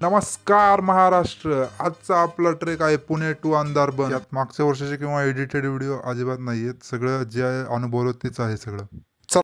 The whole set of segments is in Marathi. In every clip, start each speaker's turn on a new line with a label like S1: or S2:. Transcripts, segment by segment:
S1: नमस्कार महाराष्ट्र. आजचा आपला ट्रेक आहे पुणे टू अंधारबन. यात मागच्या वर्षाचे किंवा एडिटेड व्हिडिओ अजिबात नाहीयेत. सगळं जे आहे अनुभवलं तेच आहे सगळं. चल.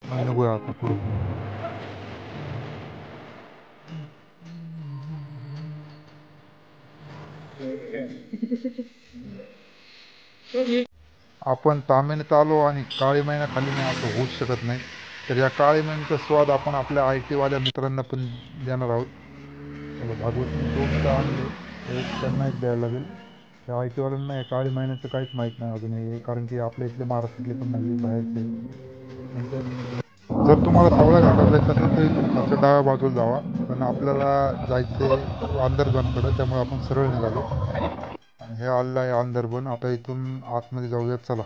S1: नाही नको आता पुढं. आपण ताम्याने आलो आणि काळी महिना खाली नाही असं होऊच शकत नाही. तर या काळी महिन्याचा स्वाद आपण आपल्या IT वाल्या मित्रांना पण देणार आहोत. भागवत दोन तर आणले, एक त्यांना एक द्यायला लागेल. त्या IT वाल्यांना या काळी महिन्याचं काहीच माहीत नाही अजून हे, कारण की आपल्या इथले महाराष्ट्रातले पण नाही, बाहेरचे. जर तुम्हाला सावळ्या घाटात जायचं असेल तर इथून खालच्या डाव्या बाजूला जावा, पण आपल्याला जायचं अंदरबनकडं, त्यामुळे आपण सरळ निघालो. आणि हे आलेलं आहे अंदरबन. आता इथून आतमध्ये जाऊयात, चला.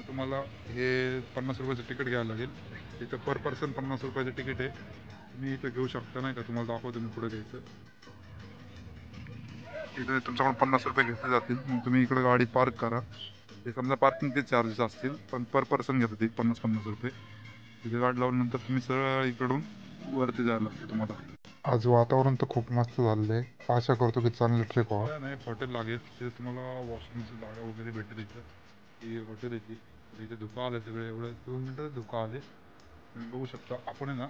S1: तुम्हाला हे 50 रुपयाचं तिकीट घ्यायला लागेल. इथं पर पर्सन 50 रुपयाचं तिकीट आहे. तुम्ही इथं घेऊ शकता, नाही का? तुम्हाला दाखवतो मी पुढे घ्यायचं. इथे तुमच्याकडून 50 रुपये घेतले जातील. मग तुम्ही इकडे गाडी पार्क करा. ते समजा पार्किंगचे चार्जेस असतील, पण पर पर्सन घेतात ते 50-50 रुपये. तिथे गाडी लावल्यानंतर तुम्ही सरळ इकडून वरती जायला लागतं तुम्हाला. आज वातावरण तर खूप मस्त झालेलं आहे. आशा करतो की चांगलं ट्रेक व्हावं. नाही, हॉटेल लागेल तिथे तुम्हाला वॉशरूमची जागा वगैरे भेटेल. इथं ही हॉटेल आहे ती. इथे धुकं आलं सगळे, एवढं 2 मिनटं धुकं आले. तुम्ही बघू शकता. आपण आहे ना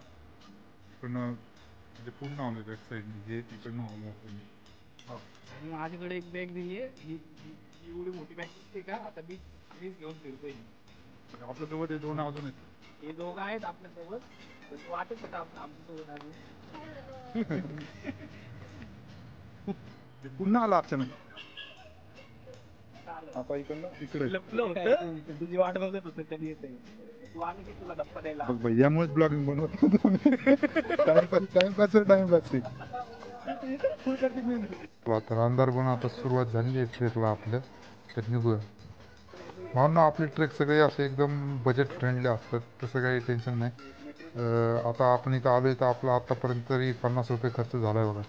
S1: पण म्हणजे पूर्ण आलो बॅक साईडने, हे तिकडनं आलो आपण.
S2: माझ्याकडे एक बॅग दिली आहे, ही एवढी मोठी बॅग दिसते का? आता मीच घेऊन फिरतोय.
S1: आपल्यासोबत हे 2 अजून आहेत.
S2: हे दोघं आहेत आपल्यासोबत, पण वाटत होतं आमच्यासोबत अजून.
S1: पुन्हा आला अचानक. आता इकडनं इकडे
S2: लपलं होतं, तुझी वाट बघत होतं कधी येते. तू आली की तुला धप्पा द्यायला.
S1: बघ भाई, यामुळेच ब्लॉगिंग बनवत टाइमपास. तर अंधारबन आता सुरुवात झालेली आहे ट्रेकला आपल्या. तर निघूया. म्हणून आपले ट्रेक सगळे असे एकदम बजेट फ्रेंडली असतात, तसं काही टेन्शन नाही. आता आपण इथं आलो तर आपला आत्तापर्यंत तरी 50 रुपये खर्च झाला आहे बघा.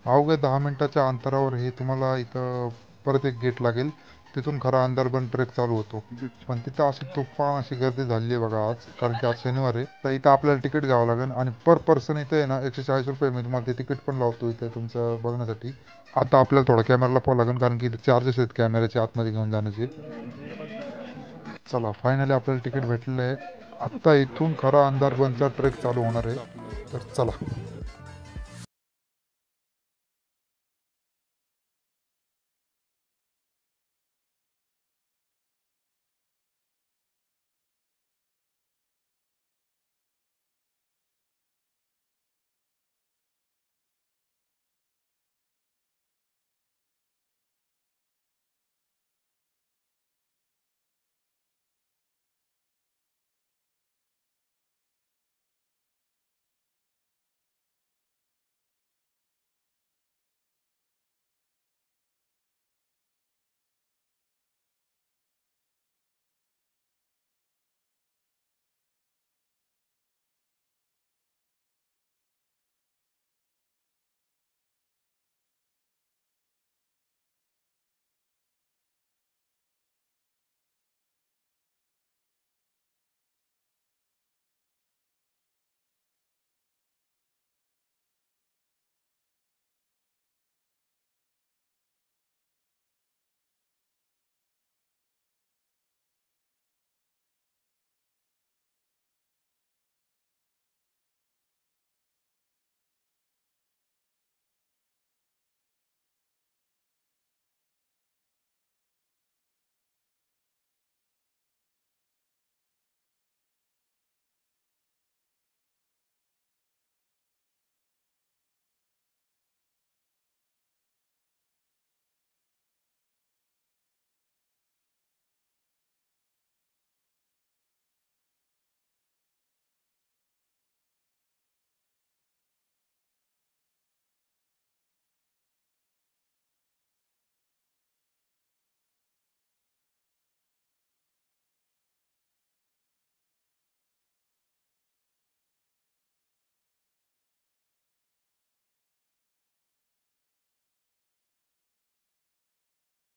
S1: अवघ्या 10 मिनटाच्या अंतरावर हे तुम्हाला इथं परत एक गेट लागेल. तिथून खरा अंधारबन ट्रेक चालू होतो. पण तिथं अशी तुफान अशी गर्दी झालेली आहे बघा आज, कारण की आज शनिवार आहे. तर इथं आपल्याला तिकीट घ्यावं लागेल आणि पर पर्सन इथं आहे ना 140 रुपये. मी तुम्हाला ते तिकीट पण लावतो इथं तुमचं बघण्यासाठी. आता आपल्याला थोडा कॅमेराला पाहावं लागेल, कारण की इथे चार्जेस आहेत कॅमेऱ्याच्या आतमध्ये घेऊन जाण्याचे. चला, फायनली आपल्याला तिकीट भेटलेलं आहे. आत्ता इथून खरा अंधारबनचा ट्रेक चालू होणार आहे. तर चला.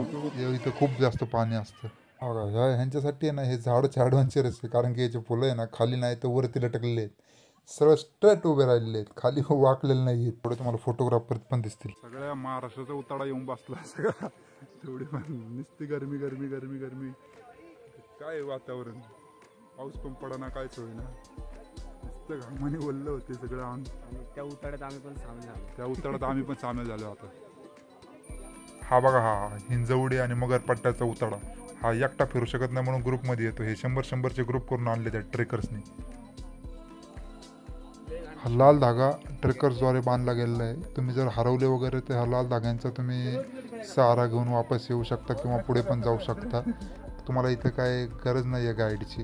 S1: इथं खूप जास्त पाणी असतं. बघा ह्यांच्यासाठी आहे ना हे झाडच ॲडव्हेंचरस आहे, कारण की याचे फुलं आहे ना खाली नाही तर वरती लटकलेले आहेत. सरळ स्ट्रेट उभे राहिलेले आहेत, खाली वाकलेले नाही आहेत. थोडे तुम्हाला फोटोग्राफर पण दिसतील. सगळ्या महाराष्ट्राचा उताडा येऊन बसला सगळा. तेवढी पण नुसती गरमी गरमी गरमी गरमी. काय वातावरण, पाऊस पण पडा कायच होईना, नुसतं घामाने ओललं होते सगळं अंग.
S2: त्या उताड्यात आम्ही पण सामील झालो.
S1: त्या उतारात आम्ही पण सामील झालो आता. हा बघा, हा हिंजवडी आणि मगरपट्ट्याचा उताडा. हा एकटा फिरू शकत नाही म्हणून ग्रुपमध्ये येतो. हे 100-100चे ग्रुप करून आणले त्या ट्रेकर्सनी. हा लाल धागा ट्रेकर्सद्वारे बांधला गेलेला आहे. तुम्ही जर हरवले वगैरे तर ह्या लाल धाग्यांचा तुम्ही सहारा घेऊन वापस येऊ शकता किंवा पुढे पण जाऊ शकता. तुम्हाला इथं काय गरज नाही आहे गाईडची.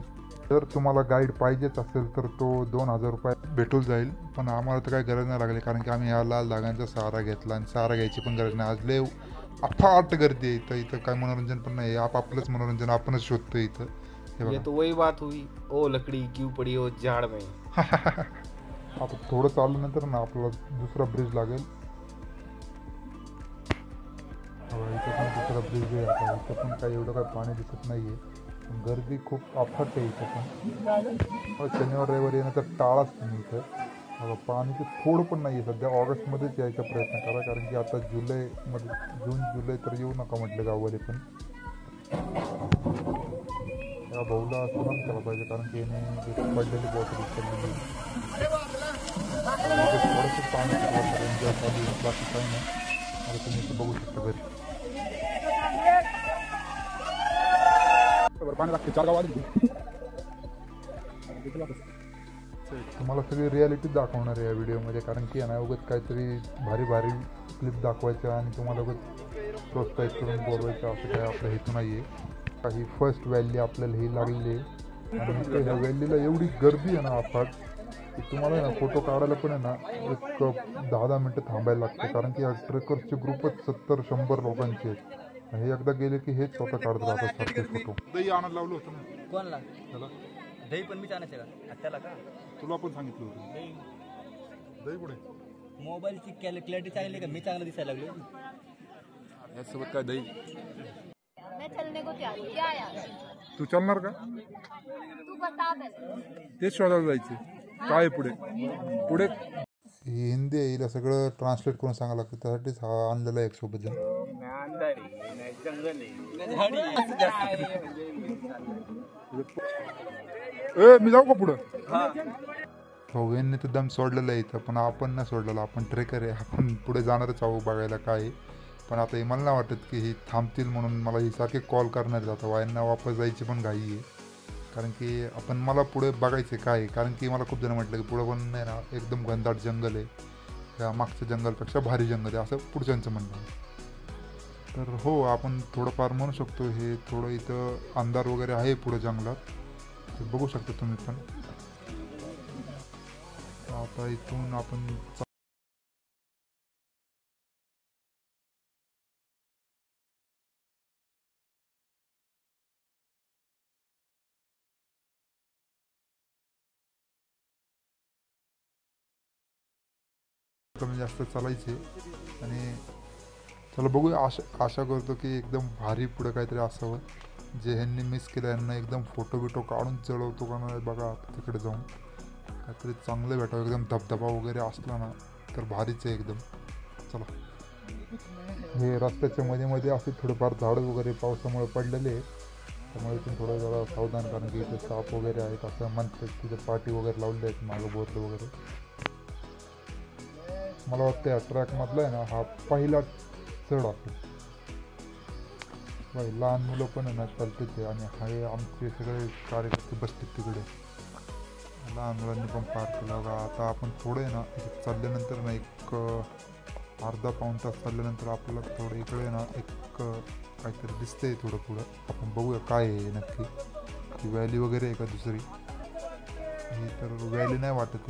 S1: जर तुम्हाला गाईड पाहिजेच असेल तर तो 2000 रुपये भेटून जाईल, पण आम्हाला तर काही गरज नाही लागली, कारण की आम्ही ह्या लाल धाग्यांचा सहारा घेतला आणि सहारा घ्यायची पण गरज नाही. आज लय अफाट गर्दी आहे इथं. इथं काय मनोरंजन पण नाही, आपापलंच मनोरंजन आपणच शोधतो इथं.
S2: ये तो वही बात हुई, ओ लकड़ी क्यों पड़ी हो झाड़ में.
S1: आता थोडं चालल्यानंतर ना आपल्याला दुसरा ब्रिज लागेल. इथं पण दुसरा ब्रिज आहे. आता इथं पण काही एवढं काही पाणी दिसत नाही आहे, पण गर्दी खूप अफाट आहे इथं पण. शनिवार रविवारी येणं तर टाळाच तुम्ही इथं. बघा पाणी तर थोडं पण नाही आहे. सध्या ऑगस्टमध्येच यायचा प्रयत्न करा, कारण की आता जुलैमध्ये जून तर येऊ नका म्हटलं गाववाले पण. या भाऊला असं पण केलं पाहिजे, कारण की याने पडलेली बॉटल उचललेली. थोडंसं पाणी एन्जॉय चालू आहे, बाकी काही नाही. आता तुम्ही इथं बघू शकता घरी पाणी लागते 4 गावात. तुम्हाला सगळी रियालिटी दाखवणार आहे या व्हिडिओमध्ये, कारण की ना उगाच काहीतरी भारी भारी क्लिप दाखवायच्या आणि तुम्हाला उगाच प्रोत्साहित करून बोलवायचं असं काय आपल्या हेतू नाही आहे. काही फर्स्ट व्हॅली आपल्याला ही लागलेली आहे आणि इथे ह्या व्हॅलीला एवढी गर्दी आहे ना अफाट की तुम्हाला ना फोटो काढायला पण आहे ना एक 10-10 मिनटं थांबायला लागतं, कारण की ह्या ट्रेकर्सचे ग्रुपच 70-100 लोकांचे आहेत. हे एकदा गेले की हेच स्वतः काढत राहतात सारखे फोटो. दही आणायला लावलं होतं ना
S2: कोणला
S1: त्याला.
S2: दही पण मी आणायचं का त्याला का
S1: तुला पण सांगितलं होतं. दही कुठे?
S2: मोबाईलची क्लॅरिटी चांगली का मी चांगलं दिसायला लागलो
S1: यासोबत काय दही?
S3: मैं चलने को तैयार हूँ, क्या यार
S1: तू चालणार का?
S3: तू बता पहले.
S1: तेच शोधायला जायचे. काय पुढे पुढे हिंदी आहे, हिला सगळं ट्रान्सलेट करून सांगायला लागतं. त्यासाठीच हा आणलेला आहे एक सोबत जण. मी जाऊ का पुढं? हो यांनी तर दम सोडलेला आहे इथं, पण आपण नाही सोडलेला. आपण ट्रेकर आहे, आपण पुढे जाणारच आहोत बघायला काय. पण आता हे मला नाही वाटत की ही थांबतील म्हणून. मला ही सारखे कॉल करणार जातं. वायांना वापस जायची पण घाई आहे, कारण की आपण मला पुढे बघायचं काय आहे. कारण की मला खूप जण म्हटलं की पुढं पण नाही ना एकदम घनदाट जंगल आहे, त्या मागच्या जंगलपेक्षा भारी जंगल आहे असं पुढच्यांचं म्हणणं आहे. तर हो आपण थोडंफार म्हणू शकतो. हे थोडं इथं अंधार वगैरे आहे पुढं जंगलात, ते बघू शकता तुम्ही पण. आता इथून आपण कमी जास्त चालायचे आणि चला बघूया. आशा करतो की एकदम भारी पुढं काहीतरी असावं. जे ह्यांनी मिस केलं यांना एकदम फोटो बिटो काढून चढवतो का नाही बघा तिकडे जाऊन. काहीतरी चांगलं भेटावं, एकदम धबधबा वगैरे असला ना तर भारीच आहे एकदम. चला. हे रस्त्याच्या मध्ये असे थोडेफार झाडं वगैरे पावसामुळे पडलेले आहेत, त्यामुळे इथून थोडं जरा सावधान, कारण की इथे साप वगैरे आहेत असं म्हणतात. तिथे पाटी वगैरे लावले आहेत मागं बोर्ड वगैरे. मला वाटतं या ट्रॅकमधला आहे ना हा पहिला चढ असेल. लहान मुलं पण आहे ना चालते ते, आणि हे आमचे सगळे कार्यकर्ते बसतात तिकडे. लहान मुलांनी पण पार केलं बघा. आता आपण थोडे ना चालल्यानंतर ना एक अर्धा-पाऊण तास चालल्यानंतर आपल्याला थोडं इकडे ना एक काहीतरी दिसतंय थोडं पुढं. आपण बघूया काय आहे नक्की. ती व्हॅली वगैरे आहे का दुसरी? ही तर व्हॅली नाही वाटत.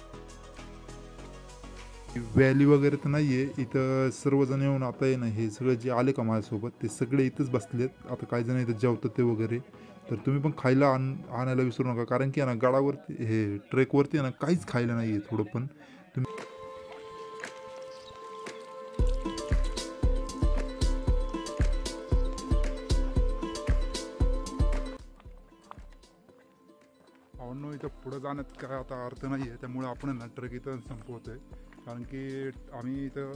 S1: व्हॅली वगैरे तर नाही आहे इथं. सर्वजण येऊन आता आहे ना हे सगळे जे आले का माझ्यासोबत ते सगळे इथंच बसलेत. आता काही जण इथं जेवतात ते वगैरे. तर तुम्ही पण खायला आणायला विसरू नका, कारण की आहे ना गडावरती हे ट्रेकवरती आहे ना काहीच खायला नाही आहे थोडं पण. तुम्ही भावांनो इथं पुढं जाण्यात काय आता अर्थ नाही आहे, त्यामुळे आपण ना ट्रेक इथं संपवतो आहे. कारण की आम्ही इथं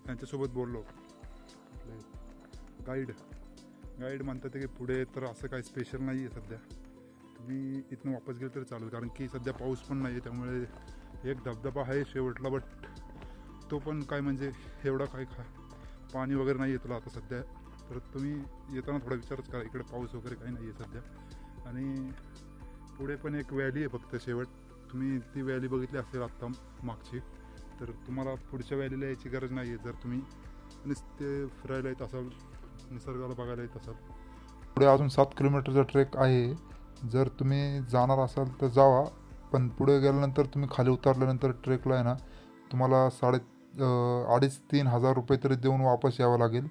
S1: त्यांच्यासोबत बोललो, आपले गाईड म्हणतात की पुढे तर असं काही स्पेशल नाही आहे सध्या, तुम्ही इथनं वापस गेलं तरी चालेल. कारण की सध्या पाऊस पण नाही आहे, त्यामुळे एक धबधबा आहे शेवटला, बट तो पण काय म्हणजे एवढा काय पाणी वगैरे नाही आहे तुला आता सध्या. तर तुम्ही येताना थोडा विचारच करा, इकडे पाऊस वगैरे काही नाही आहे सध्या. आणि पुढे पण एक व्हॅली आहे फक्त शेवट, तुम्ही ती व्हॅली बघितली असेल आत्ता मागची, तर तुम्हाला पुढच्या व्हॅलीला यायची गरज नाही आहे जर तुम्ही नुसते फिरायला येत असाल, निसर्गाला बघायला येत असाल. पुढे अजून 7 किलोमीटरचा ट्रेक आहे, जर तुम्ही जाणार असाल तर जावा. पण पुढे गेल्यानंतर तुम्ही खाली उतरल्यानंतर ट्रेकला आहे ना तुम्हाला 2,500-3,000 हजार रुपये तरी देऊन वापस यावं लागेल.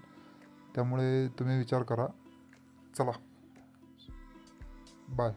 S1: त्यामुळे तुम्ही विचार करा. चला बाय.